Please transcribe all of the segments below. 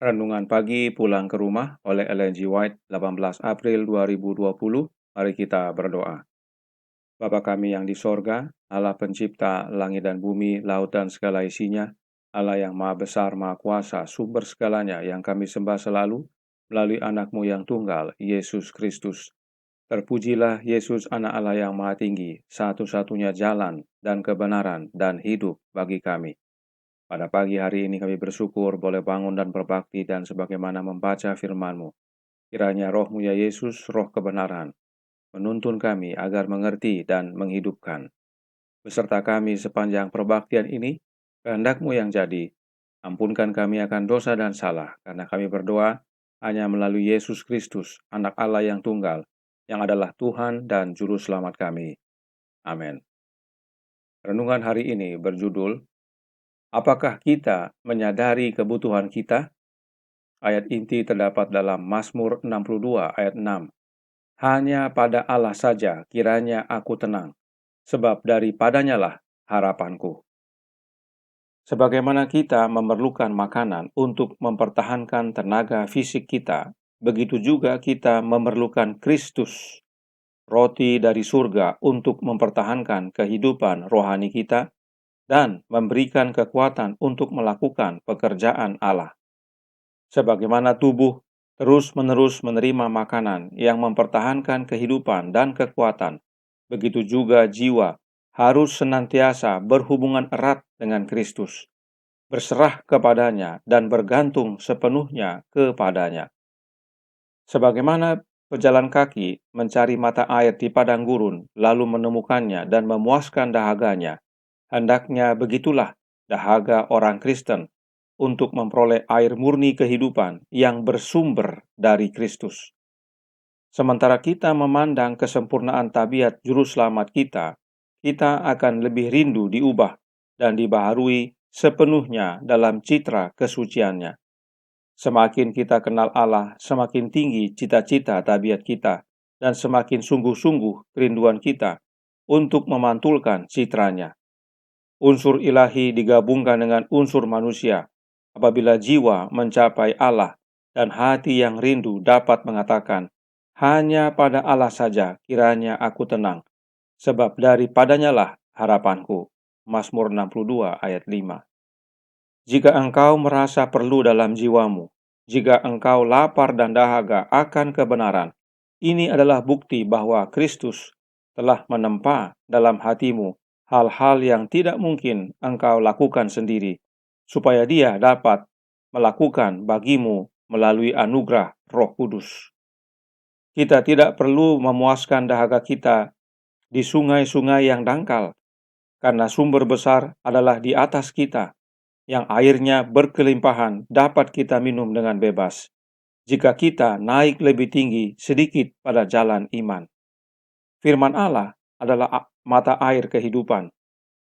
Renungan pagi pulang ke rumah oleh Ellen G. White, 18 April 2020. Mari kita berdoa. Bapa kami yang di sorga, Allah pencipta langit dan bumi, laut dan segala isinya, Allah yang maha besar, maha kuasa, sumber segalanya yang kami sembah selalu, melalui anak-Mu yang tunggal, Yesus Kristus. Terpujilah Yesus anak Allah yang maha tinggi, satu-satunya jalan dan kebenaran dan hidup bagi kami. Pada pagi hari ini kami bersyukur boleh bangun dan berbakti dan sebagaimana membaca firman-Mu. Kiranya Roh-Mu ya Yesus, Roh kebenaran, menuntun kami agar mengerti dan menghidupkan. Beserta kami sepanjang perbaktian ini, kehendak-Mu yang jadi. Ampunkan kami akan dosa dan salah, karena kami berdoa hanya melalui Yesus Kristus, anak Allah yang tunggal, yang adalah Tuhan dan Juru Selamat kami. Amin. Renungan hari ini berjudul, apakah kita menyadari kebutuhan kita? Ayat inti terdapat dalam Mazmur 62 ayat 6. Hanya pada Allah saja kiranya aku tenang, sebab daripadanya lah harapanku. Sebagaimana kita memerlukan makanan untuk mempertahankan tenaga fisik kita, begitu juga kita memerlukan Kristus, roti dari surga untuk mempertahankan kehidupan rohani kita dan memberikan kekuatan untuk melakukan pekerjaan Allah. Sebagaimana tubuh terus-menerus menerima makanan yang mempertahankan kehidupan dan kekuatan, begitu juga jiwa harus senantiasa berhubungan erat dengan Kristus, berserah kepadanya dan bergantung sepenuhnya kepadanya. Sebagaimana pejalan kaki mencari mata air di padang gurun, lalu menemukannya dan memuaskan dahaganya, hendaknya begitulah dahaga orang Kristen untuk memperoleh air murni kehidupan yang bersumber dari Kristus. Sementara kita memandang kesempurnaan tabiat Juru Selamat kita, kita akan lebih rindu diubah dan dibaharui sepenuhnya dalam citra kesuciannya. Semakin kita kenal Allah, semakin tinggi cita-cita tabiat kita, dan semakin sungguh-sungguh kerinduan kita untuk memantulkan citranya. Unsur ilahi digabungkan dengan unsur manusia. Apabila jiwa mencapai Allah dan hati yang rindu dapat mengatakan, hanya pada Allah saja kiranya aku tenang, sebab daripadanya lah harapanku. Mazmur 62 ayat 5. Jika engkau merasa perlu dalam jiwamu, jika engkau lapar dan dahaga akan kebenaran, ini adalah bukti bahwa Kristus telah menempa dalam hatimu hal-hal yang tidak mungkin engkau lakukan sendiri, supaya Dia dapat melakukan bagimu melalui anugerah Roh Kudus. Kita tidak perlu memuaskan dahaga kita di sungai-sungai yang dangkal, karena sumber besar adalah di atas kita, yang airnya berkelimpahan dapat kita minum dengan bebas, jika kita naik lebih tinggi sedikit pada jalan iman. Firman Allah adalah mata air kehidupan.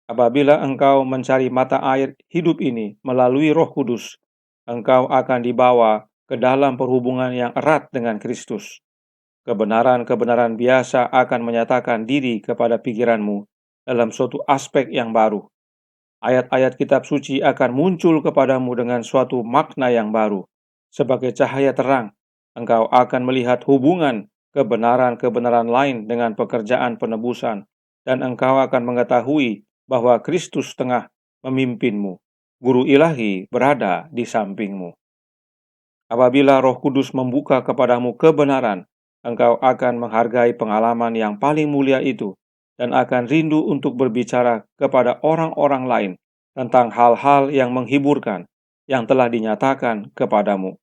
Apabila engkau mencari mata air hidup ini melalui Roh Kudus, engkau akan dibawa ke dalam perhubungan yang erat dengan Kristus. Kebenaran-kebenaran biasa akan menyatakan diri kepada pikiranmu dalam suatu aspek yang baru. Ayat-ayat kitab suci akan muncul kepadamu dengan suatu makna yang baru. Sebagai cahaya terang, engkau akan melihat hubungan kebenaran-kebenaran lain dengan pekerjaan penebusan, dan engkau akan mengetahui bahwa Kristus tengah memimpinmu. Guru ilahi berada di sampingmu. Apabila Roh Kudus membuka kepadamu kebenaran, engkau akan menghargai pengalaman yang paling mulia itu dan akan rindu untuk berbicara kepada orang-orang lain tentang hal-hal yang menghiburkan yang telah dinyatakan kepadamu.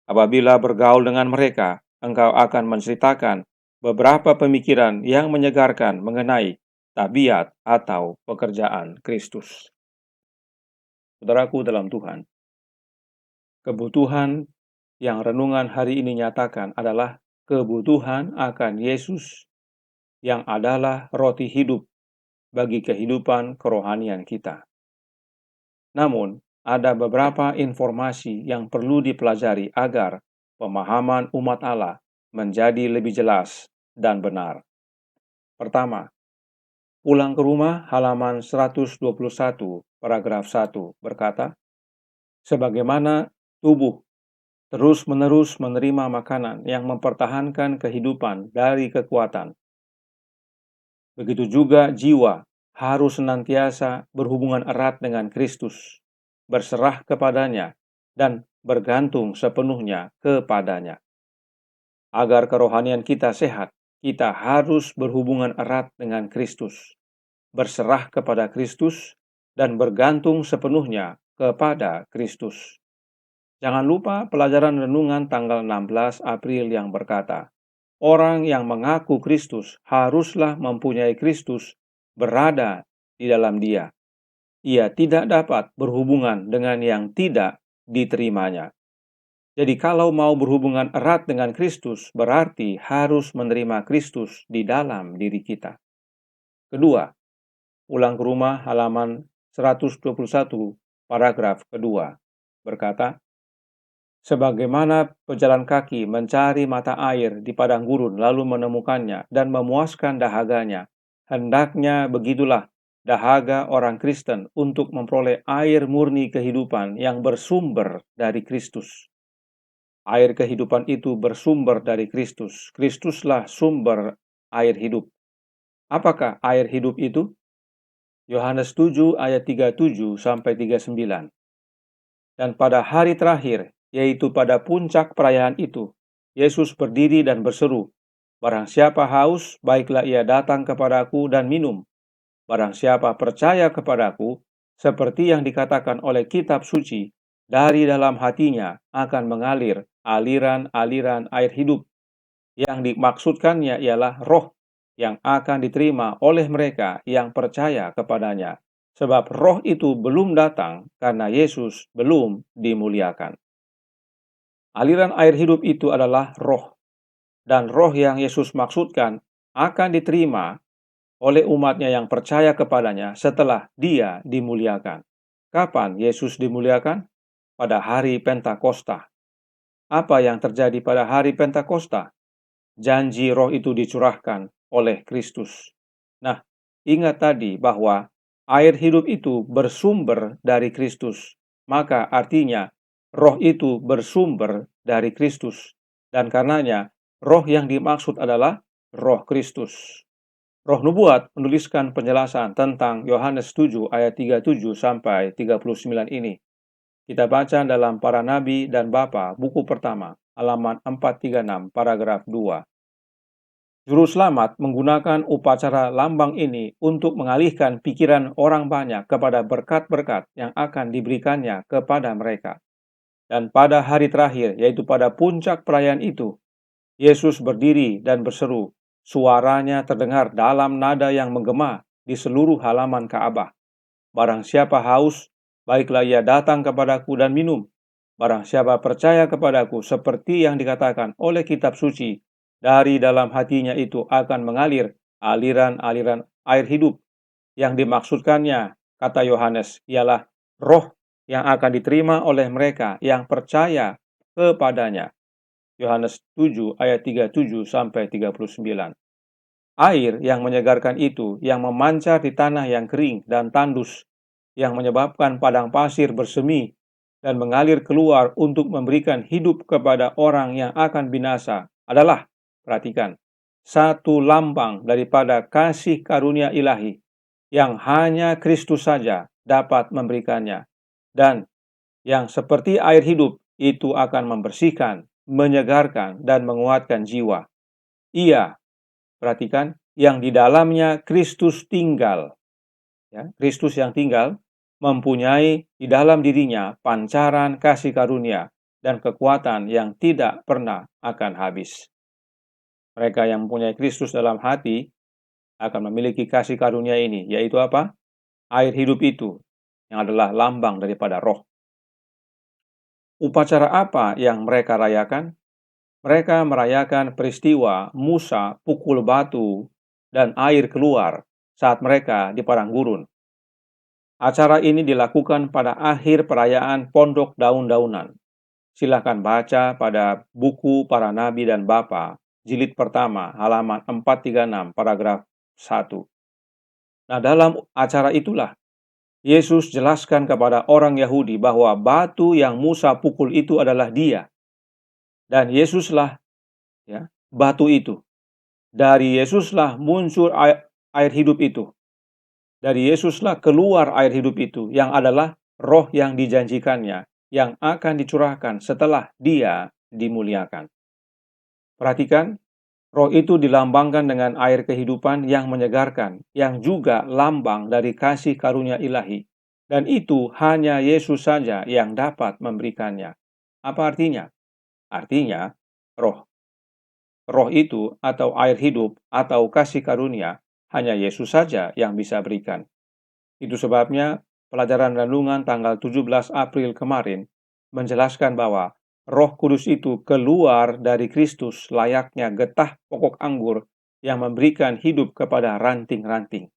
Apabila bergaul dengan mereka, engkau akan menceritakan beberapa pemikiran yang menyegarkan mengenai tabiat atau pekerjaan Kristus. Saudaraku dalam Tuhan, kebutuhan yang renungan hari ini nyatakan adalah kebutuhan akan Yesus yang adalah roti hidup bagi kehidupan kerohanian kita. Namun, ada beberapa informasi yang perlu dipelajari agar pemahaman umat Allah menjadi lebih jelas dan benar. Pertama, pulang ke rumah halaman 121 paragraf 1 berkata, sebagaimana tubuh terus-menerus menerima makanan yang mempertahankan kehidupan dari kekuatan. Begitu juga jiwa harus senantiasa berhubungan erat dengan Kristus, berserah kepadanya, dan bergantung sepenuhnya kepadanya. Agar kerohanian kita sehat, kita harus berhubungan erat dengan Kristus, berserah kepada Kristus, dan bergantung sepenuhnya kepada Kristus. Jangan lupa pelajaran renungan tanggal 16 April yang berkata, orang yang mengaku Kristus haruslah mempunyai Kristus berada di dalam dia. Ia tidak dapat berhubungan dengan yang tidak diterimanya. Jadi kalau mau berhubungan erat dengan Kristus, berarti harus menerima Kristus di dalam diri kita. Kedua, ulang ke rumah halaman 121, paragraf kedua, berkata, sebagaimana pejalan kaki mencari mata air di padang gurun lalu menemukannya dan memuaskan dahaganya, hendaknya begitulah dahaga orang Kristen untuk memperoleh air murni kehidupan yang bersumber dari Kristus. Air kehidupan itu bersumber dari Kristus. Kristuslah sumber air hidup. Apakah air hidup itu? Yohanes 7 ayat 37 sampai 39. Dan pada hari terakhir, yaitu pada puncak perayaan itu, Yesus berdiri dan berseru, barang siapa haus, baiklah ia datang kepadaku dan minum. Barang siapa percaya kepadaku, seperti yang dikatakan oleh kitab suci, dari dalam hatinya akan mengalir aliran-aliran air hidup. Yang dimaksudkannya ialah roh yang akan diterima oleh mereka yang percaya kepadanya. Sebab roh itu belum datang karena Yesus belum dimuliakan. Aliran air hidup itu adalah roh. Dan roh yang Yesus maksudkan akan diterima oleh umatnya yang percaya kepadanya setelah dia dimuliakan. Kapan Yesus dimuliakan? Pada hari Pentakosta. Apa yang terjadi pada hari Pentakosta? Janji roh itu dicurahkan oleh Kristus. Nah, ingat tadi bahwa air hidup itu bersumber dari Kristus. Maka artinya roh itu bersumber dari Kristus. Dan karenanya roh yang dimaksud adalah roh Kristus. Roh Nubuat menuliskan penjelasan tentang Yohanes 7 ayat 37 sampai 39 ini. Kita baca dalam Para Nabi dan Bapa, buku pertama, halaman 436, paragraf 2. Juru selamat menggunakan upacara lambang ini untuk mengalihkan pikiran orang banyak kepada berkat-berkat yang akan diberikannya kepada mereka. Dan pada hari terakhir, yaitu pada puncak perayaan itu, Yesus berdiri dan berseru. Suaranya terdengar dalam nada yang menggema di seluruh halaman Ka'bah. Barang siapa haus, baiklah ia datang kepadaku dan minum. Barang siapa percaya kepadaku, seperti yang dikatakan oleh kitab suci, dari dalam hatinya itu akan mengalir aliran-aliran air hidup. Yang dimaksudkannya, kata Yohanes, ialah roh yang akan diterima oleh mereka yang percaya kepadanya. Yohanes 7 ayat 37 sampai 39. Air yang menyegarkan itu yang memancar di tanah yang kering dan tandus, yang menyebabkan padang pasir bersemi dan mengalir keluar untuk memberikan hidup kepada orang yang akan binasa adalah, perhatikan, satu lambang daripada kasih karunia ilahi yang hanya Kristus saja dapat memberikannya, dan yang seperti air hidup itu akan membersihkan, menyegarkan, dan menguatkan jiwa. Ia, perhatikan, yang di dalamnya Kristus tinggal. Ya, Kristus yang tinggal mempunyai di dalam dirinya pancaran kasih karunia dan kekuatan yang tidak pernah akan habis. Mereka yang mempunyai Kristus dalam hati akan memiliki kasih karunia ini, yaitu apa? Air hidup itu, yang adalah lambang daripada roh. Upacara apa yang mereka rayakan? Mereka merayakan peristiwa Musa pukul batu dan air keluar saat mereka di padang gurun. Acara ini dilakukan pada akhir perayaan Pondok Daun-Daunan. Silakan baca pada buku Para Nabi dan Bapa, jilid pertama, halaman 436, paragraf 1. Nah, dalam acara itulah Yesus jelaskan kepada orang Yahudi bahwa batu yang Musa pukul itu adalah Dia. Dan Yesuslah ya, batu itu. Dari Yesuslah muncul air hidup itu. Dari Yesuslah keluar air hidup itu, yang adalah roh yang dijanjikannya, yang akan dicurahkan setelah Dia dimuliakan. Perhatikan, roh itu dilambangkan dengan air kehidupan yang menyegarkan, yang juga lambang dari kasih karunia ilahi. Dan itu hanya Yesus saja yang dapat memberikannya. Apa artinya? Artinya, roh. Roh itu atau air hidup atau kasih karunia hanya Yesus saja yang bisa berikan. Itu sebabnya pelajaran renungan tanggal 17 April kemarin menjelaskan bahwa Roh Kudus itu keluar dari Kristus layaknya getah pokok anggur yang memberikan hidup kepada ranting-ranting.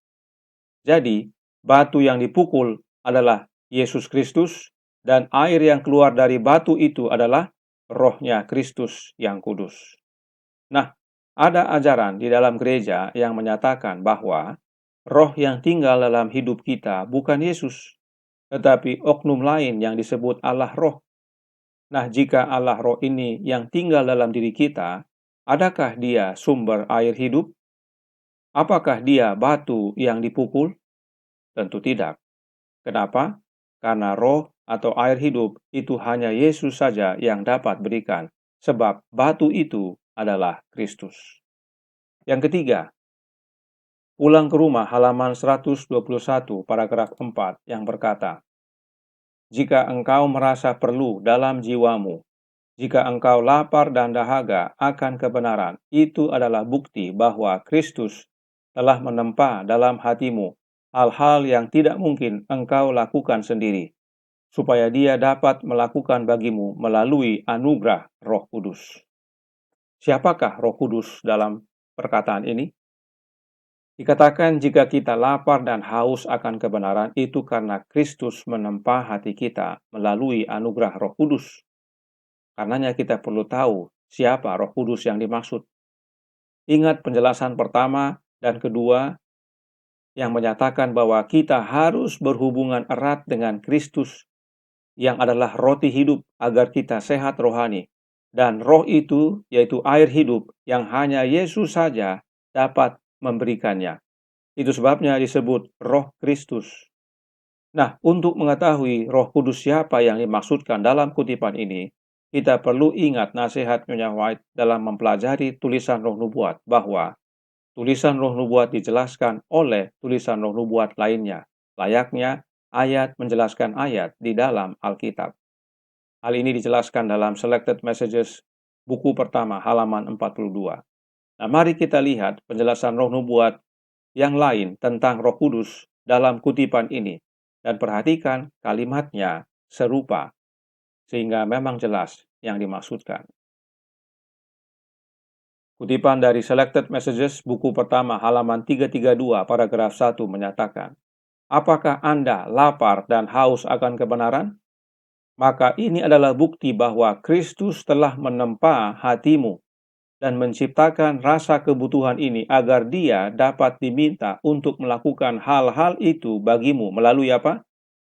Jadi, batu yang dipukul adalah Yesus Kristus dan air yang keluar dari batu itu adalah Roh-Nya Kristus yang kudus. Nah, ada ajaran di dalam gereja yang menyatakan bahwa roh yang tinggal dalam hidup kita bukan Yesus, tetapi oknum lain yang disebut Allah Roh. Nah, jika Allah Roh ini yang tinggal dalam diri kita, adakah Dia sumber air hidup? Apakah Dia batu yang dipukul? Tentu tidak. Kenapa? Karena roh atau air hidup itu hanya Yesus saja yang dapat berikan, sebab batu itu adalah Kristus. Yang ketiga, Pulang ke Rumah halaman 121 paragraf 4 yang berkata, "Jika engkau merasa perlu dalam jiwamu, jika engkau lapar dan dahaga akan kebenaran, itu adalah bukti bahwa Kristus telah menempa dalam hatimu hal-hal yang tidak mungkin engkau lakukan sendiri, supaya Dia dapat melakukan bagimu melalui anugerah Roh Kudus." Siapakah Roh Kudus dalam perkataan ini? Dikatakan jika kita lapar dan haus akan kebenaran itu karena Kristus menempa hati kita melalui anugerah Roh Kudus. Karenanya kita perlu tahu siapa Roh Kudus yang dimaksud. Ingat penjelasan pertama dan kedua yang menyatakan bahwa kita harus berhubungan erat dengan Kristus yang adalah roti hidup agar kita sehat rohani. Dan roh itu yaitu air hidup yang hanya Yesus saja dapat memberikannya. Itu sebabnya disebut Roh Kristus. Nah, untuk mengetahui Roh Kudus siapa yang dimaksudkan dalam kutipan ini, kita perlu ingat nasihat Nyonya White dalam mempelajari tulisan Roh Nubuat bahwa tulisan Roh Nubuat dijelaskan oleh tulisan Roh Nubuat lainnya, layaknya ayat menjelaskan ayat di dalam Alkitab. Hal ini dijelaskan dalam Selected Messages, buku pertama, halaman 42. Nah, mari kita lihat penjelasan Roh Nubuat yang lain tentang Roh Kudus dalam kutipan ini, dan perhatikan kalimatnya serupa, sehingga memang jelas yang dimaksudkan. Kutipan dari Selected Messages, buku pertama, halaman 332, paragraf 1 menyatakan, "Apakah Anda lapar dan haus akan kebenaran? Maka ini adalah bukti bahwa Kristus telah menempa hatimu dan menciptakan rasa kebutuhan ini agar Dia dapat diminta untuk melakukan hal-hal itu bagimu melalui apa?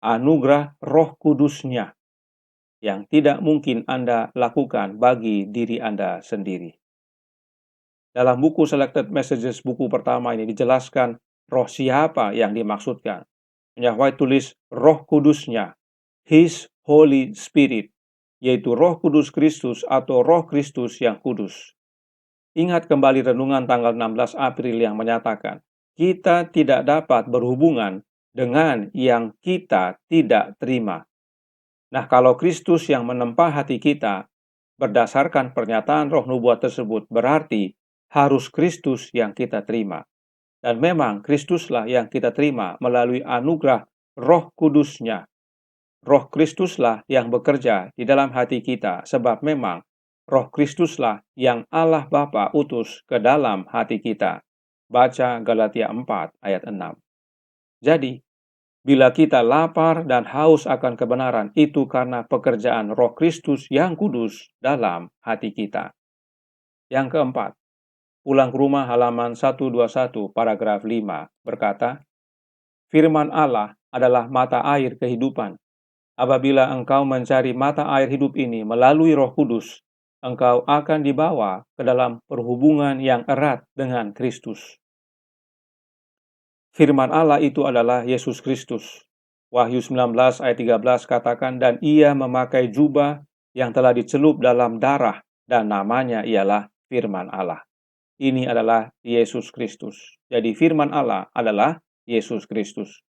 Anugerah Roh Kudus-Nya yang tidak mungkin Anda lakukan bagi diri Anda sendiri." Dalam buku Selected Messages, buku pertama ini dijelaskan roh siapa yang dimaksudkan. Nyonya White tulis Roh Kudus-Nya, His Holy Spirit, yaitu Roh Kudus Kristus atau Roh Kristus yang kudus. Ingat kembali renungan tanggal 16 April yang menyatakan, kita tidak dapat berhubungan dengan yang kita tidak terima. Nah, kalau Kristus yang menempa hati kita, berdasarkan pernyataan Roh Nubuat tersebut, berarti harus Kristus yang kita terima. Dan memang Kristuslah yang kita terima melalui anugerah Roh Kudus-Nya. Roh Kristuslah yang bekerja di dalam hati kita, sebab memang Roh Kristuslah yang Allah Bapa utus ke dalam hati kita. Baca Galatia 4 ayat 6. Jadi, bila kita lapar dan haus akan kebenaran, itu karena pekerjaan Roh Kristus yang kudus dalam hati kita. Yang keempat, Pulang ke Rumah halaman 121 paragraf 5 berkata, "Firman Allah adalah mata air kehidupan. Apabila engkau mencari mata air hidup ini melalui Roh Kudus, engkau akan dibawa ke dalam perhubungan yang erat dengan Kristus. Firman Allah itu adalah Yesus Kristus. Wahyu 19 ayat 13 katakan, dan ia memakai jubah yang telah dicelup dalam darah, dan namanya ialah Firman Allah. Ini adalah Yesus Kristus. Jadi firman Allah adalah Yesus Kristus.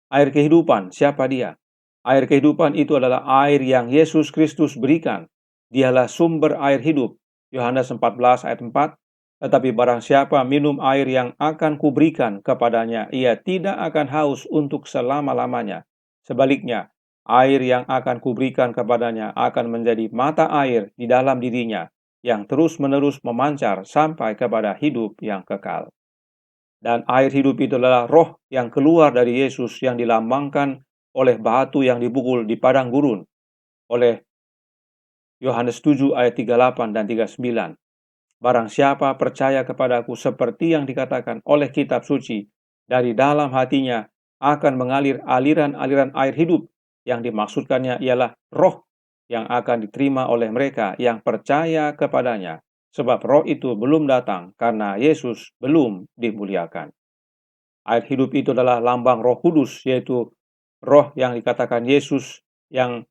Air kehidupan, siapa dia? Air kehidupan itu adalah air yang Yesus Kristus berikan. Dialah sumber air hidup. Yohanes 14 ayat 4. Tetapi barang siapa minum air yang akan kuberikan kepadanya, ia tidak akan haus untuk selama-lamanya. Sebaliknya, air yang akan kuberikan kepadanya akan menjadi mata air di dalam dirinya, yang terus-menerus memancar sampai kepada hidup yang kekal. Dan air hidup itu adalah roh yang keluar dari Yesus yang dilambangkan oleh batu yang dipukul di padang gurun oleh Yohanes 7 ayat 38 dan 39. Barang siapa percaya kepadaku seperti yang dikatakan oleh kitab suci, dari dalam hatinya akan mengalir aliran-aliran air hidup. Yang dimaksudkannya ialah roh yang akan diterima oleh mereka yang percaya kepadanya, sebab roh itu belum datang karena Yesus belum dimuliakan. Air hidup itu adalah lambang Roh Kudus, yaitu roh yang dikatakan Yesus yang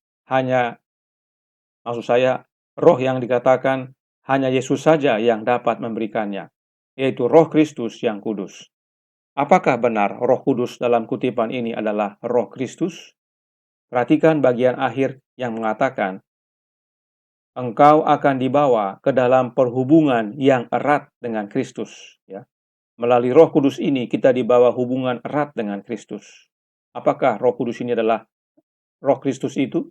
roh yang dikatakan hanya Yesus saja yang dapat memberikannya, yaitu Roh Kristus yang kudus. Apakah benar Roh Kudus dalam kutipan ini adalah Roh Kristus? Perhatikan bagian akhir yang mengatakan, engkau akan dibawa ke dalam perhubungan yang erat dengan Kristus. Ya. Melalui Roh Kudus ini kita dibawa hubungan erat dengan Kristus. Apakah Roh Kudus ini adalah Roh Kristus itu?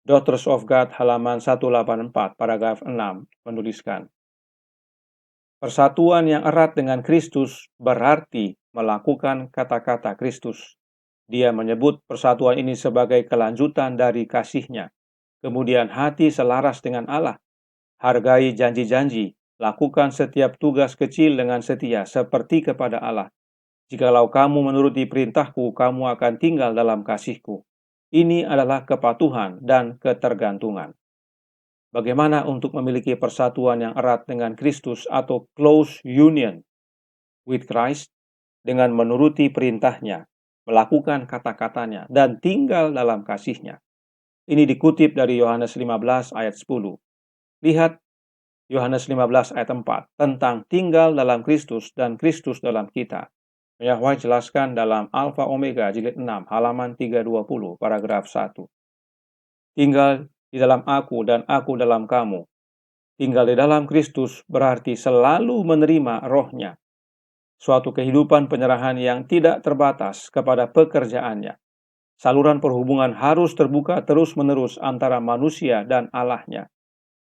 Daughters of God halaman 184 paragraf 6 menuliskan, persatuan yang erat dengan Kristus berarti melakukan kata-kata Kristus. Dia menyebut persatuan ini sebagai kelanjutan dari kasih-Nya. Kemudian hati selaras dengan Allah. Hargai janji-janji. Lakukan setiap tugas kecil dengan setia seperti kepada Allah. Jikalau kamu menuruti perintahku, kamu akan tinggal dalam kasihku. Ini adalah kepatuhan dan ketergantungan. Bagaimana untuk memiliki persatuan yang erat dengan Kristus atau close union with Christ? Dengan menuruti perintah-Nya, melakukan kata-katanya, dan tinggal dalam kasih-Nya. Ini dikutip dari Yohanes 15 ayat 10. Lihat Yohanes 15 ayat 4 tentang tinggal dalam Kristus dan Kristus dalam kita. Yahweh jelaskan dalam Alfa Omega jilid 6 halaman 320 paragraf 1. Tinggal di dalam aku dan aku dalam kamu. Tinggal di dalam Kristus berarti selalu menerima roh-Nya. Suatu kehidupan penyerahan yang tidak terbatas kepada pekerjaannya. Saluran perhubungan harus terbuka terus-menerus antara manusia dan Allah-Nya.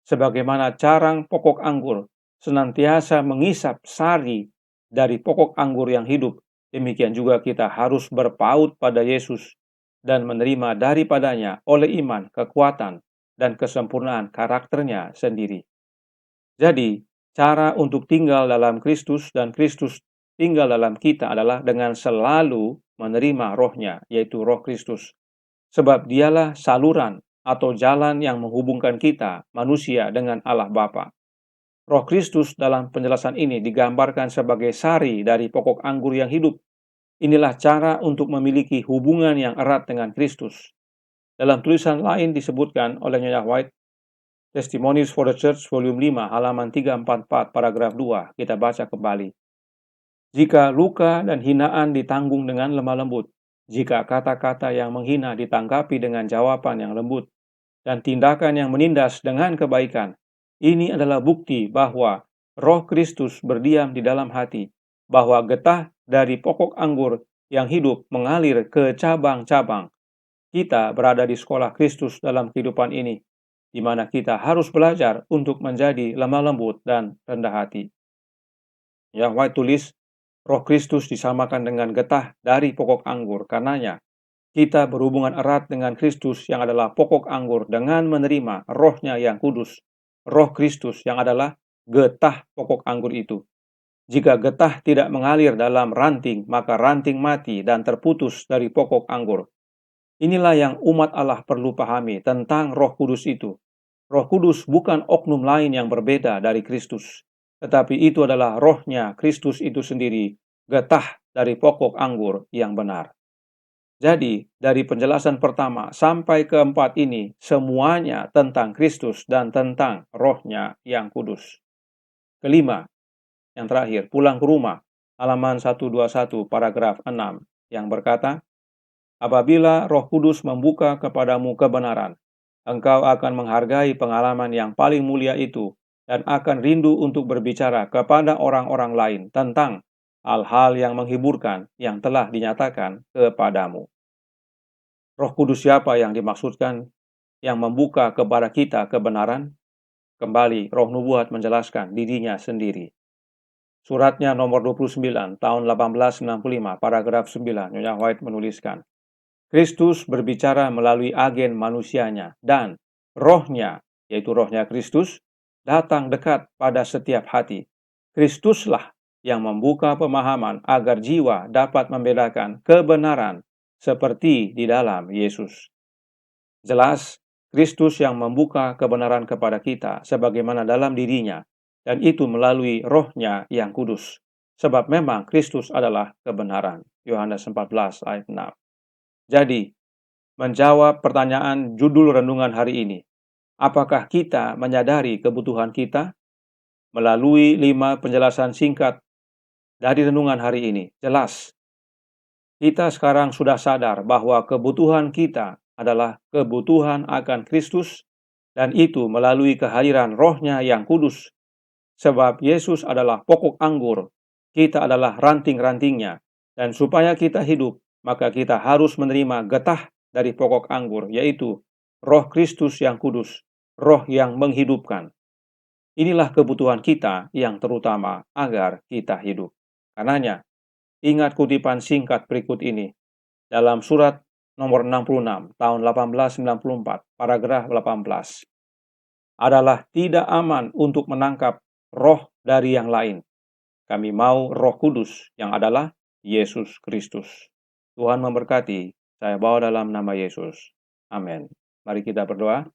Sebagaimana carang pokok anggur senantiasa mengisap sari dari pokok anggur yang hidup, demikian juga kita harus berpaut pada Yesus dan menerima daripadanya oleh iman, kekuatan, dan kesempurnaan karakternya sendiri. Jadi, cara untuk tinggal dalam Kristus dan Kristus tinggal dalam kita adalah dengan selalu menerima roh-Nya, yaitu Roh Kristus. Sebab dialah saluran atau jalan yang menghubungkan kita, manusia, dengan Allah Bapa. Roh Kristus dalam penjelasan ini digambarkan sebagai sari dari pokok anggur yang hidup. Inilah cara untuk memiliki hubungan yang erat dengan Kristus. Dalam tulisan lain disebutkan oleh Nyonya White, Testimonies for the Church volume 5 halaman 344 paragraf 2, kita baca kembali. Jika luka dan hinaan ditanggung dengan lemah lembut, jika kata-kata yang menghina ditanggapi dengan jawaban yang lembut, dan tindakan yang menindas dengan kebaikan, ini adalah bukti bahwa Roh Kristus berdiam di dalam hati, bahwa getah dari pokok anggur yang hidup mengalir ke cabang-cabang. Kita berada di sekolah Kristus dalam kehidupan ini, di mana kita harus belajar untuk menjadi lemah lembut dan rendah hati. Yang White tulis, Roh Kristus disamakan dengan getah dari pokok anggur. Karenanya, kita berhubungan erat dengan Kristus yang adalah pokok anggur dengan menerima roh-Nya yang kudus. Roh Kristus yang adalah getah pokok anggur itu. Jika getah tidak mengalir dalam ranting, maka ranting mati dan terputus dari pokok anggur. Inilah yang umat Allah perlu pahami tentang Roh Kudus itu. Roh Kudus bukan oknum lain yang berbeda dari Kristus, tetapi itu adalah rohnya Kristus itu sendiri, getah dari pokok anggur yang benar. Jadi, dari penjelasan pertama sampai keempat ini, semuanya tentang Kristus dan tentang rohnya yang kudus. Kelima, yang terakhir, pulang ke rumah, halaman 121 paragraf 6, yang berkata, apabila Roh Kudus membuka kepadamu kebenaran, engkau akan menghargai pengalaman yang paling mulia itu dan akan rindu untuk berbicara kepada orang-orang lain tentang hal-hal yang menghiburkan yang telah dinyatakan kepadamu. Roh Kudus siapa yang dimaksudkan yang membuka kepada kita kebenaran? Kembali, Roh Nubuat menjelaskan dirinya sendiri. Suratnya nomor 29 tahun 1865 paragraf 9, Nyonya White menuliskan, Kristus berbicara melalui agen manusianya dan rohnya, yaitu rohnya Kristus, datang dekat pada setiap hati. Kristuslah yang membuka pemahaman agar jiwa dapat membedakan kebenaran seperti di dalam Yesus. Jelas, Kristus yang membuka kebenaran kepada kita sebagaimana dalam dirinya, dan itu melalui rohnya yang kudus. Sebab memang Kristus adalah kebenaran. Yohanes 14 ayat 6. Jadi, menjawab pertanyaan judul renungan hari ini, apakah kita menyadari kebutuhan kita? Melalui 5 penjelasan singkat dari renungan hari ini, jelas kita sekarang sudah sadar bahwa kebutuhan kita adalah kebutuhan akan Kristus, dan itu melalui kehadiran rohnya yang kudus. Sebab Yesus adalah pokok anggur, kita adalah ranting-rantingnya, dan supaya kita hidup, maka kita harus menerima getah dari pokok anggur, yaitu roh Kristus yang kudus, roh yang menghidupkan. Inilah kebutuhan kita yang terutama agar kita hidup. Karenanya, ingat kutipan singkat berikut ini dalam surat nomor 66 tahun 1894 paragraf 18. Adalah tidak aman untuk menangkap roh dari yang lain. Kami mau Roh Kudus yang adalah Yesus Kristus. Tuhan memberkati. Saya bawa dalam nama Yesus. Amin. Mari kita berdoa.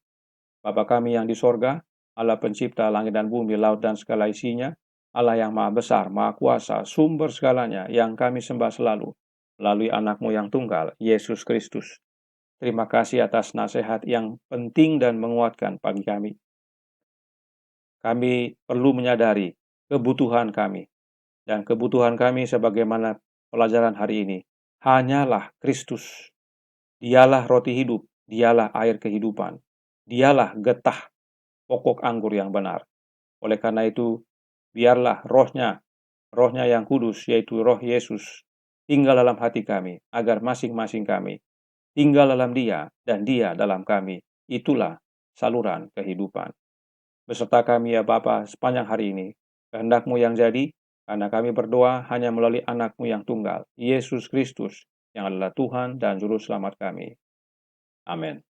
Bapa kami yang di sorga, Allah pencipta langit dan bumi, laut dan segala isinya, Allah yang maha besar, maha kuasa, sumber segalanya yang kami sembah selalu, melalui anak-Mu yang tunggal, Yesus Kristus. Terima kasih atas nasihat yang penting dan menguatkan bagi kami. Kami perlu menyadari kebutuhan kami, dan kebutuhan kami sebagaimana pelajaran hari ini, hanyalah Kristus. Dialah roti hidup, dialah air kehidupan, dialah getah pokok anggur yang benar. Oleh karena itu, biarlah rohnya yang kudus, yaitu roh Yesus, tinggal dalam hati kami, agar masing-masing kami tinggal dalam Dia, dan Dia dalam kami. Itulah saluran kehidupan. Beserta kami ya Bapa sepanjang hari ini, kehendak-Mu yang jadi, karena kami berdoa hanya melalui anak-Mu yang tunggal, Yesus Kristus, yang adalah Tuhan dan Juru Selamat kami. Amin.